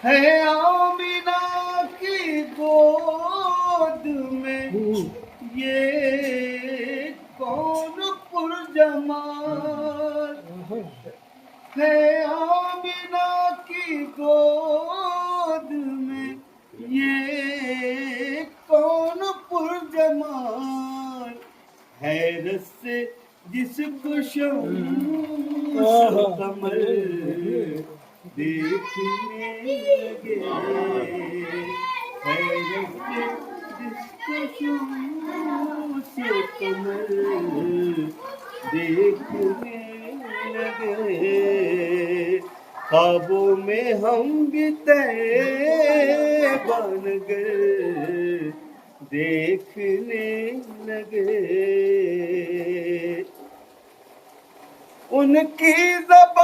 ہے آمینہ کی گود میں یہ کون پرجمال ہے آمینہ کی گود میں یہ کون پرجمال حیرت سے جس کو شمس و قمر دیکھنے لگے حیرت سے جس کو شمس و قمر دیکھنے لگے خوابوں میں ہم بھی طیبہ نگر دیکھنے لگے ان کی زبان